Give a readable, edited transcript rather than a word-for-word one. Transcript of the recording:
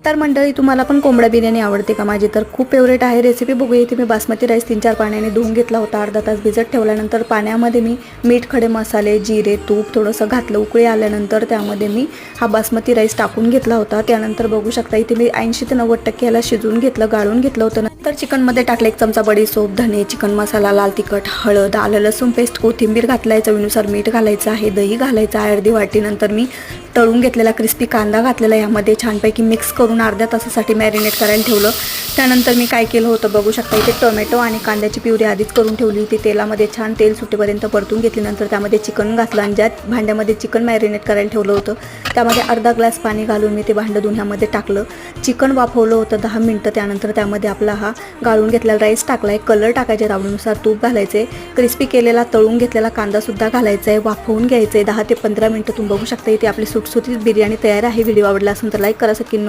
तर मंडळी, तुम्हाला पण कोंबडा बिर्याणी आवडते का? माझी तर खूप फेवरेट आहे. रेसिपी बघूया. इथे मी बासमती राईस 3-4 पाण्याने धुवून घेतला होता. अर्धा तास भिजत ठेवल्यानंतर पाण्यामध्ये मी मीठ, खडे मसाले, जिरे, तूप थोडंसं घातलं. उकळी आल्यानंतर त्यामध्ये मी हा बासमती राईस टाकून घेतला होता. त्यानंतर बघू शकता इथे मी 80 ते 90% याला शिजवून घेतलं, गाळून घेतलं होतं. नंतर चिकनमध्ये टाकले 1 चमचा बडीसोप, धने, चिकन मसाला, लाल तिखट, हळद, आलं लसूण पेस्ट, कोथिंबीर घातलाय, चवीनुसार मीठ घालायचं आहे, दही घालायचं आहे अर्धी वाटी. नंतर मी तळून घेतलेला क्रिस्पी कांदा घातलेला, यामध्ये छानपैकी मिक्स करून अर्ध्या तासासाठी मॅरिनेट करायला ठेवलं. त्यानंतर मी काय केलं होतं बघू शकता इथे टोमॅटो आणि कांद्याची प्युरी आधीच करून ठेवली होती. तेलामध्ये छान तेल सुटेपर्यंत परतून घेतली. नंतर त्यामध्ये चिकन घातलं आणि ज्या भांड्यामध्ये चिकन मॅरिनेट करायला ठेवलं होतं त्यामध्ये अर्धा ग्लास पाणी घालून मी ते भांडं धुण्यामध्ये टाकलं. चिकन वाफवलं होतं 10 मिनटं. त्यानंतर त्यामध्ये आपला हा गाळून घेतलेला राईस टाकलाय. कलर टाकायचे, आवडीनुसार तूप घालायचे, क्रिस्पी केलेला तळून घेतलेला कांदासुद्धा घालायचा आहे, वाफवून घ्यायचं आहे 10 ते 15 मिनटं. तुम्ही बघू शकता इथे आपली सुटसुटीत बिर्याणी तयार आहे. व्हिडिओ आवडला असेल तर लाईक करा. सकिनो.